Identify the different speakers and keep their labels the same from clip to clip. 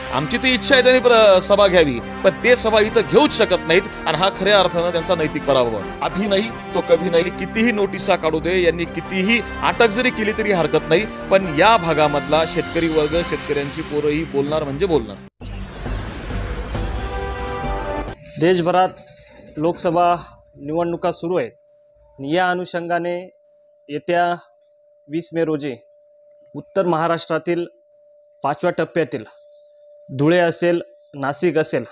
Speaker 1: आमची ती इच्छा आहे त्यांनी सभा घ्यावी, पण ते सभा इथं घेऊच शकत नाहीत आणि हा खऱ्या अर्थानं त्यांचा नैतिक पराभव आहे. अभि नाही तो कभी नाही, कितीही नोटिसा काढू दे, यांनी कितीही अटक जरी केली तरी हरकत नाही, पण या भागामधला शेतकरी वर्ग, शेतकऱ्यांची पोरं ही बोलणार म्हणजे बोलणार.
Speaker 2: देशभरात लोकसभा निवडणुका सुरू आहेत. या अनुषंगाने येत्या 20 मे रोजी उत्तर महाराष्ट्रातील 5व्या टप्प्यातील धुळे असेल, नाशिक असेल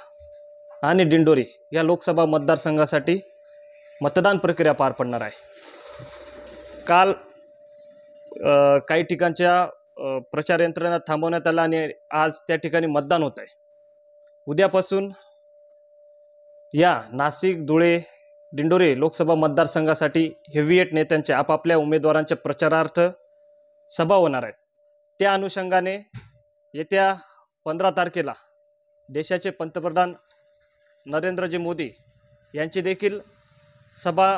Speaker 2: आणि दिंडोरी या लोकसभा मतदारसंघासाठी मतदान प्रक्रिया पार पडणार आहे. काल काही ठिकाणच्या प्रचार यंत्रणा थांबवण्यात आला आणि आज त्या ठिकाणी मतदान होत आहे. उद्यापासून या नाशिक, धुळे, दिंडोरी लोकसभा मतदारसंघासाठी हेवीएट नेत्यांचे आपापल्या उमेदवारांच्या प्रचारार्थ सभा होणार आहेत. त्या अनुषंगाने येत्या 15 तारखेला देशाचे पंतप्रधान नरेंद्रजी मोदी यांची देखील सभा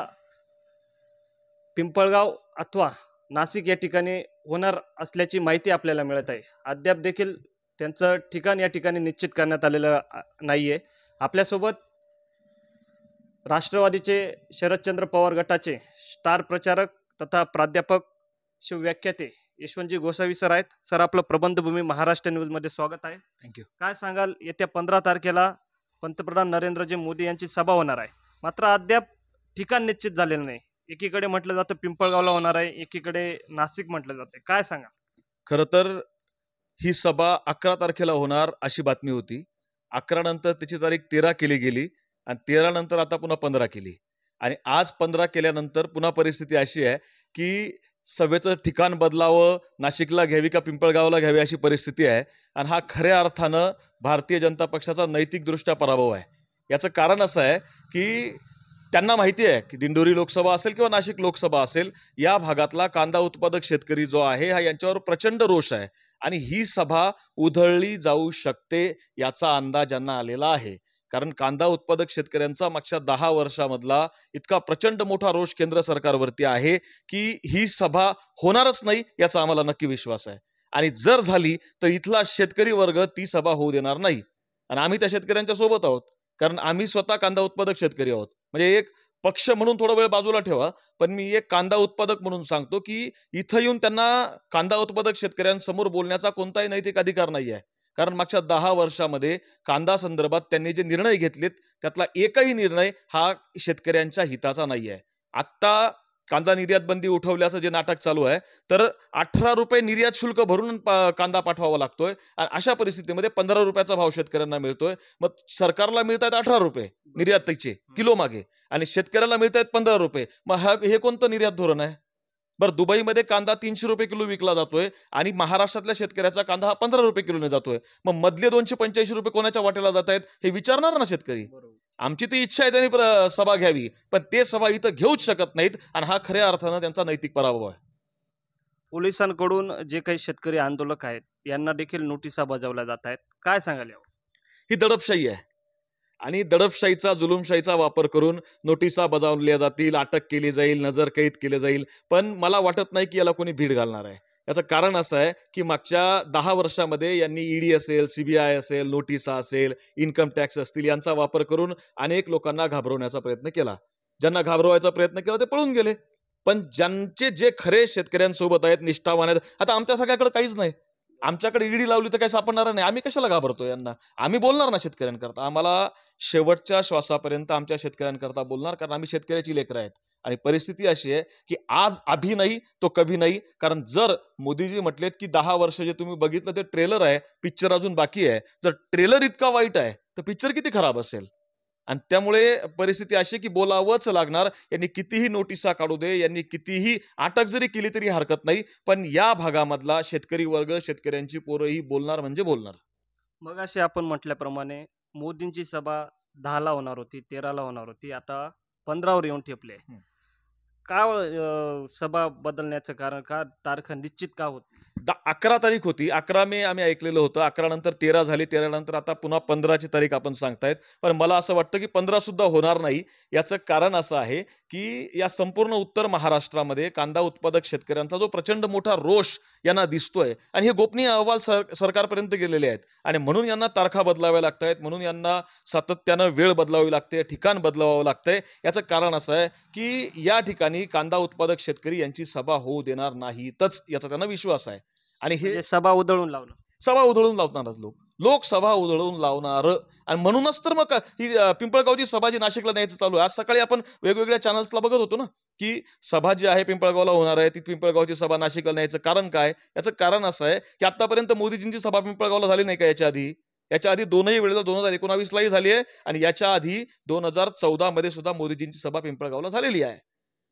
Speaker 2: पिंपळगाव अथवा नाशिक या ठिकाणी होणार असल्याची माहिती आपल्याला मिळत आहे. अद्याप देखील त्यांचं ठिकाण या ठिकाणी निश्चित करण्यात आलेलं नाही आहे. आपल्यासोबत राष्ट्रवादीचे शरदचंद्र पवार गटाचे स्टार प्रचारक तथा प्राध्यापक शिवव्याख्याते यशवंतजी गोसावी सर आहेत. सर, आपलं प्रबंधभूमी महाराष्ट्र न्यूजमध्ये स्वागत आहे.
Speaker 1: थँक्यू.
Speaker 2: काय सांगाल, येत्या 15 तारखेला पंतप्रधान नरेंद्रजी मोदी यांची सभा होणार आहे, मात्र अद्याप ठिकाण निश्चित झालेलं नाही. एकीकडे म्हटलं जातं पिंपळगावला होणार आहे, एकीकडे नाशिक म्हटलं जाते. काय सांगा?
Speaker 1: खरं तर ही सभा 11 तारखेला होणार अशी बातमी होती. 11 नंतर त्याची तारीख 13 केली गेली आणि 13 नंतर आता पुन्हा 15 केली आणि आज 15 केल्यानंतर पुन्हा परिस्थिती अशी आहे की सभेचं ठिकाण बदलावं, नाशिकला घ्यावी का पिंपळगावला घ्यावी अशी परिस्थिती आहे. आणि हा खऱ्या अर्थानं भारतीय जनता पक्षाचा नैतिकदृष्ट्या पराभव आहे. याचं कारण असं आहे की त्यांना माहिती आहे की दिंडोरी लोकसभा असेल किंवा नाशिक लोकसभा असेल, या भागातला कांदा उत्पादक शेतकरी जो आहे हा यांच्यावर प्रचंड रोष आहे आणि ही सभा उधळली जाऊ शकते याचा अंदाज यांना आलेला आहे. कारण कांदा उत्पादक शेतकऱ्यांचा मागच्या 10 वर्षामधला इतका प्रचंड मोठा रोष केंद्र सरकारवरती आहे की ही सभा होणारच नाही याचा आम्हाला नक्की विश्वास आहे. आणि जर झाली तर इथला शेतकरी वर्ग ती सभा होऊ देणार नाही आणि आम्ही त्या शेतकऱ्यांच्या सोबत आहोत, कारण आम्ही स्वतः कांदा उत्पादक शेतकरी आहोत. म्हणजे एक पक्ष म्हणून थोडा वेळ बाजूला ठेवा, पण मी एक कांदा उत्पादक म्हणून सांगतो की इथं येऊन त्यांना कांदा उत्पादक शेतकऱ्यांसमोर बोलण्याचा कोणताही नैतिक अधिकार नाही आहे. कारण मागच्या 10 वर्षामध्ये कांदा संदर्भात त्यांनी जे निर्णय घेतलेत त्यातला एकही निर्णय हा शेतकऱ्यांच्या हिताचा नाही आहे. आत्ता कांदा निर्यात बंदी उठवल्याचं जे नाटक चालू आहे, तर 18 रुपये निर्यात शुल्क भरून कांदा पाठवावा लागतोय आणि अशा परिस्थितीमध्ये 15 रुपयाचा भाव शेतकऱ्यांना मिळतोय. मग सरकारला मिळत आहेत 18 रुपये निर्यातीचे किलो मागे आणि शेतकऱ्याला मिळत आहेत 15 रुपये. मग हे कोणतं निर्यात धोरण आहे? बरं, दुबईमध्ये कांदा 300 रुपये किलो विकला जातोय आणि महाराष्ट्रातल्या शेतकऱ्याचा कांदा हा 15 रुपये किलोने जातोय. मग मधले 285 रुपये कोणाच्या वाट्याला जात आहेत हे विचारणार ना शेतकरी. आमची ती इच्छा आहे त्यांनी सभा घ्यावी, पण ते सभा इथं घेऊच शकत नाहीत आणि हा खऱ्या अर्थानं त्यांचा नैतिक पराभव आहे.
Speaker 2: पोलिसांकडून जे काही शेतकरी आंदोलक आहेत यांना देखील नोटिसा बजावल्या जात आहेत. काय सांगाल यावर?
Speaker 1: ही दडपशाही आहे आणि दडपशाहीचा, जुलूमशाहीचा वापर करून नोटिसा बजावल्या जातील, अटक केली जाईल, नजरकैद केले जाईल. पण मला वाटत नाही की याला कोणी भीड घालणार आहे. याचं कारण असं आहे की मागच्या 10 वर्षामध्ये यांनी ईडी असेल, सीबीआय असेल, नोटिसा असेल, इन्कम टॅक्स असतील यांचा वापर करून अनेक लोकांना घाबरवण्याचा प्रयत्न केला. ज्यांना घाबरवायचा प्रयत्न केला ते पळून गेले. पण ज्यांचे जे खरे शेतकऱ्यांसोबत आहेत, निष्ठावान आहेत, आता आमच्या सगळ्याकडे काहीच नाही. आमच्याकडे ईडी लावली तर काही सापडणार नाही. आम्ही कशाला घाबरतो यांना? आम्ही बोलणार ना शेतकऱ्यांकरता. आम्हाला शेवटच्या श्वासापर्यंत आमच्या शेतकऱ्यांकरता बोलणार, कारण आम्ही शेतकऱ्याची लेकरं आहेत. आणि परिस्थिती अशी आहे की आज अभि नाही तो कभी नाही. कारण जर मोदीजी म्हटलेत की 10 वर्ष जे तुम्ही बघितलं ते ट्रेलर आहे, पिक्चर अजून बाकी आहे. जर ट्रेलर इतका वाईट आहे तर पिक्चर किती खराब असेल. आणि त्यामुळे परिस्थिती अशी की बोलावंच लागणार. यांनी कितीही नोटिसा काढू दे, यांनी कितीही अटक जरी केली तरी हरकत नाही, पण या भागामधला शेतकरी वर्ग, शेतकऱ्यांची पोरं ही बोलणार म्हणजे बोलणार.
Speaker 2: मग असे आपण म्हटल्याप्रमाणे मोदींची सभा 10ला होणार होती, 13ला होणार होती, आता 15वर येऊन ठेपले. का सभा बदलण्याचं कारण का तारखा निश्चित का होत नाही?
Speaker 1: 11 तारीख होती. 11 मे आम्ही ऐकलेलं होतं. 11 नंतर 13 झाली. 13 नंतर आता पुन्हा 15ची तारीख आपण सांगतायत. पण मला असं वाटतं, की 15 सुद्धा होणार नाही. याचं कारण असं आहे, की या संपूर्ण उत्तर महाराष्ट्रामध्ये कांदा उत्पादक शेतकऱ्यांचा जो प्रचंड मोठा रोष यांना दिसतोय आणि हे गोपनीय अहवाल सरकारपर्यंत गेलेले आहेत आणि म्हणून यांना तारखा बदलाव्या लागतायत. म्हणून यांना सातत्यानं वेळ बदलावी लागते, ठिकाण बदलावं लागतंय. याचं कारण असं आहे, की या ठिकाणी कांदा उत्पादक शेतकरी यांची सभा होऊ देणार नाहीतच याचा त्यांना विश्वास आहे. आणि हे
Speaker 2: म्हणजे सभा उधळून लावणं.
Speaker 1: सभा उधळून लावणारच लोकसभा उधळून लावणार आणि म्हणूनच तर मग ही पिंपळगावची सभा जी नाशिकला न्यायचं चालू आहे. आज सकाळी आपण वेगवेगळ्या चॅनल्सला बघत होतो ना, की सभा जी आहे पिंपळगावला होणार आहे, ती पिंपळगावची सभा नाशिकला न्यायचं कारण काय? याचं कारण असं आहे, की आतापर्यंत मोदीजींची सभा पिंपळगावला झाली नाही का याच्या आधी? याच्या आधी दोनही वेळेला 2019लाही झाली आहे आणि याच्या आधी 2014 मध्ये सुद्धा मोदीजींची सभा पिंपळगावला झालेली आहे.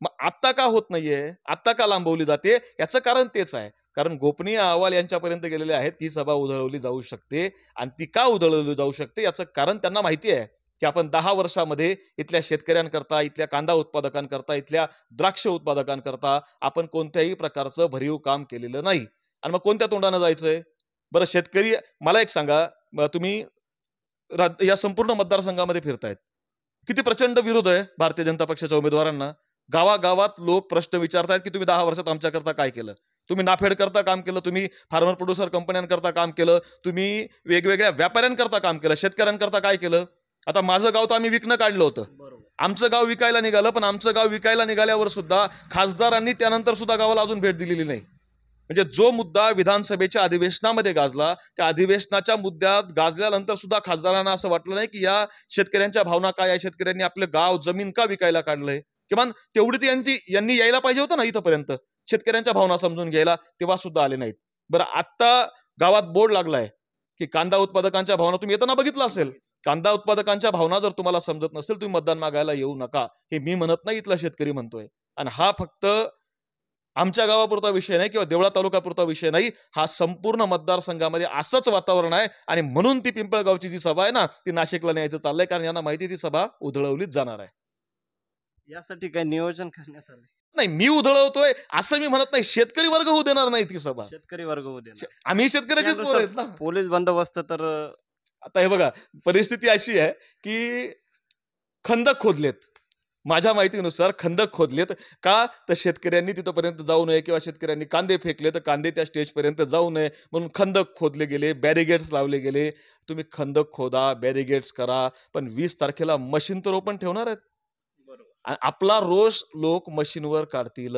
Speaker 1: मग आत्ता का होत नाहीये? आत्ता का लांबवली जाते? याचं कारण तेच आहे. कारण गोपनीय अहवाल यांच्यापर्यंत गेलेले आहेत की ही सभा उधळवली जाऊ शकते आणि ती का उधळवली जाऊ शकते याचं कारण त्यांना माहिती आहे की आपण 10 वर्षामध्ये इथल्या शेतकऱ्यांकरता, इथल्या कांदा उत्पादकांकरता, इथल्या द्राक्ष उत्पादकांकरता आपण कोणत्याही प्रकारचं भरीव काम केलेलं नाही. आणि मग कोणत्या तोंडानं जायचंय? बरं शेतकरी मला एक सांगा, तुम्ही या संपूर्ण मतदारसंघामध्ये फिरतायत. किती प्रचंड विरोध आहे भारतीय जनता पक्षाच्या उमेदवारांना. गावागावात लोक प्रश्न विचारतायत की तुम्ही 10 वर्षात आमच्याकरता काय केलं? तुम्ही नाफेड करता काम केलं, तुम्ही फार्मर प्रोड्युसर कंपन्यांकरता काम केलं, तुम्ही वेगवेगळ्या व्यापाऱ्यांकरता काम केलं, शेतकऱ्यांकरता काय केलं? आता माझं गाव तर आम्ही विकणं काढलं होतं.
Speaker 2: बरोबर.
Speaker 1: आमचं गाव विकायला निघालं, पण आमचं गाव विकायला निघाल्यावर सुद्धा खासदारांनी त्यानंतर सुद्धा गावाला अजून भेट दिलेली नाही. म्हणजे जो मुद्दा विधानसभेच्या अधिवेशनामध्ये गाजला, त्या अधिवेशनाच्या मुद्द्यात गाजल्यानंतर सुद्धा खासदारांना असं वाटलं नाही की या शेतकऱ्यांच्या भावना काय आहे, शेतकऱ्यांनी आपलं गाव जमीन का विकायला काढलंय. किमान तेवढी ती यांनी यायला पाहिजे होतं ना इथंपर्यंत शेतकऱ्यांच्या भावना समजून घ्यायला, तेव्हा सुद्धा आले नाहीत. बरं आत्ता गावात बोर्ड लागलाय की कांदा उत्पादकांच्या भावना तुम्ही येताना बघितलं असेल. कांदा उत्पादकांच्या भावना जर तुम्हाला समजत नसेल, तुम्ही मतदान मागायला येऊ नका. हे मी म्हणत नाही, इथला शेतकरी म्हणतोय. आणि हा फक्त आमच्या गावापुरता विषय नाही किंवा देवळा तालुक्यापुरता विषय नाही, हा संपूर्ण मतदारसंघामध्ये असंच वातावरण आहे. आणि म्हणून ती पिंपळगावची जी सभा आहे ना, ती नाशिकला न्यायचं चाललंय, कारण यांना माहिती ती सभा उधळवलीच जाणार आहे.
Speaker 2: यासाठी काही नियोजन करण्यात आले?
Speaker 1: नाही, मी उधळवतोय असं मी म्हणत नाही. शेतकरी वर्ग होऊ देणार नाही ती सभा.
Speaker 2: शेतकरी वर्ग होऊ देणार.
Speaker 1: आम्ही शेतकऱ्याचीच पोरं आहेत ना.
Speaker 2: पोलीस बंदोबस्त तर
Speaker 1: आता हे बघा, परिस्थिती अशी आहे की खंदक खोदलेत. माझ्या माहितीनुसार खंदक खोदलेत का, तर शेतकऱ्यांनी तिथपर्यंत जाऊ नये किंवा शेतकऱ्यांनी कांदे फेकले तर कांदे त्या स्टेजपर्यंत जाऊ नये म्हणून खंदक खोदले गेले, बॅरिगेड्स लावले गेले. तुम्ही खंदक खोदा, बॅरिगेड्स करा, पण 20 तारखेला मशीन तर ओपन ठेवणार आहेत.
Speaker 2: बरोबर.
Speaker 1: आणि आपला रोष लोक मशीनवर काढतील.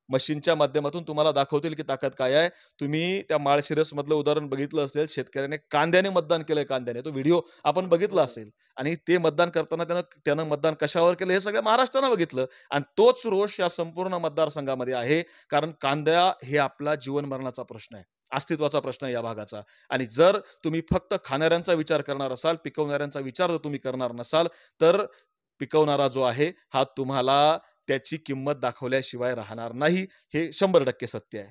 Speaker 1: मशीनच्या माध्यमातून तुम्हाला दाखवतील की ताकद काय आहे. तुम्ही त्या माळशिरस मधलं उदाहरण बघितलं असेल, शेतकऱ्याने कांद्याने मतदान केलंय, कांद्याने तो व्हिडिओ आपण बघितला असेल. आणि ते मतदान करताना त्यानं मतदान कशावर केलं हे सगळ्या महाराष्ट्रानं बघितलं. आणि तोच रोष या संपूर्ण मतदारसंघामध्ये आहे, कारण कांदा हे आपला जीवन मरणाचा प्रश्न आहे, अस्तित्वाचा प्रश्न आहे या भागाचा. आणि जर तुम्ही फक्त खाणाऱ्यांचा विचार करणार असाल, पिकवणाऱ्यांचा विचार जर तुम्ही करणार नसाल, तर पिकवणारा जो आहे हा तुम्हाला त्याची किंमत दाखवल्याशिवाय राहणार नाही. हे 100% सत्य आहे.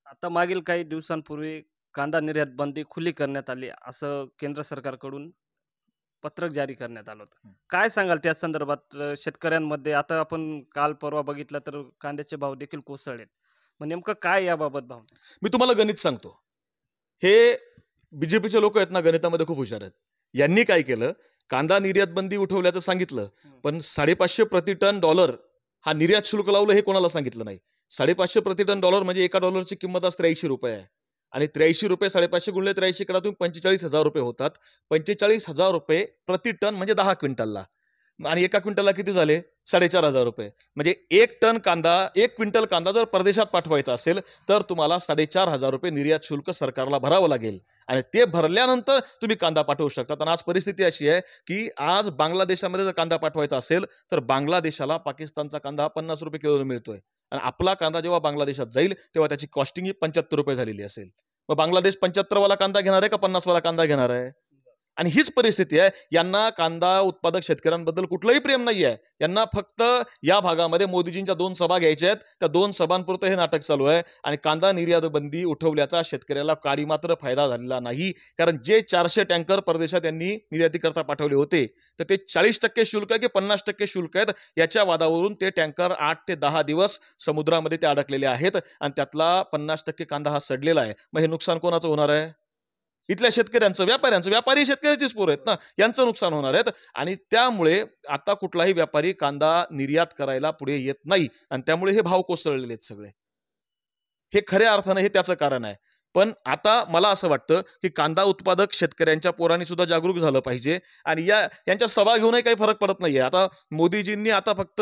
Speaker 2: आता मागील काही दिवसांपूर्वी कांदा निर्यात बंदी खुली करण्यात आली असं केंद्र सरकारकडून पत्रक जारी करण्यात आलं होतं. काय सांगाल त्या संदर्भात? शेतकऱ्यांमध्ये आता आपण काल परवा बघितलं तर कांद्याचे भाव देखील कोसळलेत. मग नेमकं काय याबाबत भावना?
Speaker 1: मी तुम्हाला गणित सांगतो. हे बीजेपीचे लोक आहेत ना, गणितामध्ये खूप हुशार आहेत. यांनी काय केलं, कांदा निर्यात बंदी उठवल्याचं सांगितलं, पण $550 प्रति टन डॉलर हा निर्यात शुल्क लावलं हे कोणाला सांगितलं नाही. $550 प्रति टन डॉलर म्हणजे एका डॉलरची किंमत आज ₹83 आहे. आणि ₹83 550 गुणले 83 करा तुम्ही, ₹45,000 होतात. ₹45,000 प्रति टन म्हणजे 10 क्विंटलला. आणि एका क्विंटलला किती झाले? ₹4,500. म्हणजे 1 क्विंटल कांदा जर परदेशात पाठवायचा असेल तर तुम्हाला ₹4,500 निर्यात शुल्क सरकारला भरावं लागेल. आणि ते भरल्यानंतर तुम्ही कांदा पाठवू शकता. आणि आज परिस्थिती अशी आहे की आज बांगलादेशामध्ये जर कांदा पाठवायचा असेल तर बांगलादेशाला पाकिस्तानचा कांदा हा ₹50 किलो मिळतोय. आणि आपला कांदा जेव्हा बांगलादेशात जाईल तेव्हा त्याची कॉस्टिंग ही ₹75 झालेली असेल. मग बांगलादेश 75 वाला कांदा घेणार आहे का 50 वाला कांदा घेणार आहे? आणि हीच परिस्थिती आहे. यांना कांदा उत्पादक शेतकऱ्यांबद्दल कुठलंही प्रेम नाही आहे. यांना फक्त या भागामध्ये मोदीजींच्या 2 सभा घ्यायच्या आहेत. त्या 2 सभांपुरतं हे नाटक चालू आहे आणि कांदा निर्यात बंदी उठवल्याचा शेतकऱ्याला काही मात्र फायदा झालेला नाही. कारण जे 400 टँकर परदेशात यांनी निर्यातीकरता पाठवले होते, तर ते 40% शुल्क आहे की 50% शुल्क आहेत, याच्या वादावरून ते टँकर 8 ते 10 दिवस समुद्रामध्ये ते अडकलेले आहेत आणि त्यातला 50% कांदा हा सडलेला आहे. मग हे नुकसान कोणाचं होणार आहे? इथल्या शेतकऱ्यांचं, व्यापाऱ्यांचं. व्यापारी शेतकऱ्याचीच पोरं आहेत ना, यांचं नुकसान होणार आहेत. आणि त्यामुळे आता कुठलाही व्यापारी कांदा निर्यात करायला पुढे येत नाही आणि त्यामुळे हे भाव कोसळलेले आहेत सगळे. हे खऱ्या अर्थानं हे त्याचं कारण आहे. पण आता मला असं वाटतं की कांदा उत्पादक शेतकऱ्यांच्या पोरांनी सुद्धा जागरूक झालं पाहिजे आणि यांच्या सभा घेऊनही काही फरक पडत नाहीये. आता मोदीजींनी आता फक्त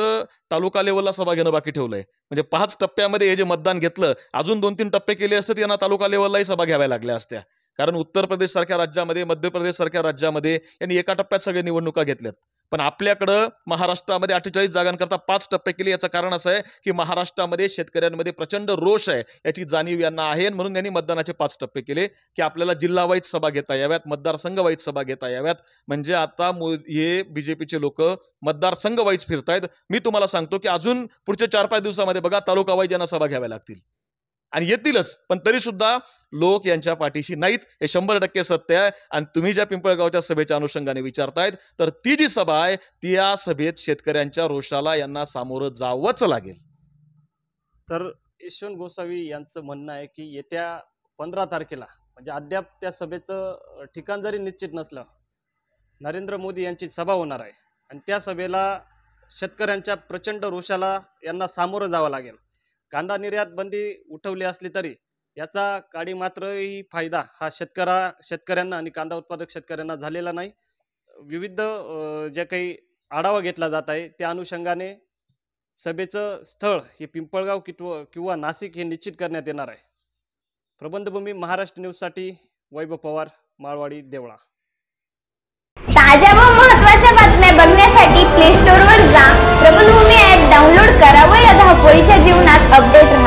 Speaker 1: तालुका लेवलला सभा घेणं बाकी ठेवलंय. म्हणजे 5 टप्प्यामध्ये हे जे मतदान घेतलं, अजून 2-3 टप्पे केले असते यांना तालुका लेवललाही सभा घ्याव्या लागल्या असत्या. कारण उत्तर प्रदेश सारख्या राज्यामध्ये, मध्य प्रदेश सारख्या राज्यामध्ये यांनी एका टप्प्यात सगळे निवडणुका घेतल्यात. पण आपल्याकडं महाराष्ट्रामध्ये 48 जागांकरता 5 टप्पे केले. याचं कारण असं आहे की महाराष्ट्रामध्ये शेतकऱ्यांमध्ये प्रचंड रोष आहे, याची जाणीव यांना आहे. म्हणून यांनी मतदानाचे 5 टप्पे केले की आपल्याला जिल्हा वाईज सभा घेता याव्यात, मतदारसंघ वाईज सभा घेता याव्यात. म्हणजे आता हे बीजेपीचे लोक मतदारसंघ वाईज फिरतायत. मी तुम्हाला सांगतो की अजून पुढच्या 4-5 दिवसामध्ये बघा तालुका वाईज यांना सभा घ्याव्या लागतील आणि येतीलच. पण तरी सुद्धा लोक यांच्या पाठीशी नाहीत, हे 100% सत्य आहे. आणि तुम्ही ज्या पिंपळगावच्या सभेच्या अनुषंगाने विचारतायत, तर ती जी सभा आहे त्या सभेत शेतकऱ्यांच्या रोषाला यांना सामोरं जावंच लागेल.
Speaker 2: तर यशवंत गोसावी यांचं म्हणणं आहे की येत्या 15 तारखेला म्हणजे अद्याप त्या सभेचं ठिकाण जरी निश्चित नसलं, नरेंद्र मोदी यांची सभा होणार आहे आणि त्या सभेला शेतकऱ्यांच्या प्रचंड रोषाला यांना सामोरं जावं लागेल. कांदा निर्यात बंदी उठवली असली तरी याचा काडी मात्रही फायदा हा शेतकऱ्यांना आणि कांदा उत्पादक शेतकऱ्यांना झालेला नाही. विविध जे काही आढावा घेतला जात आहे त्या अनुषंगाने सभेचं स्थळ हे पिंपळगाव किंवा नाशिक हे निश्चित करण्यात येणार आहे. प्रबंधभूमी महाराष्ट्र न्यूजसाठी वैभव पवार, माळवाडी, देवळा.
Speaker 3: ताज्या व महत्त्वाच्या बातम्या बघण्यासाठी प्ले स्टोअरवर जा, प्रबंधभूमी ॲप डाउनलोड करा व या धावपळीच्या जीवनात अपडेट राहा.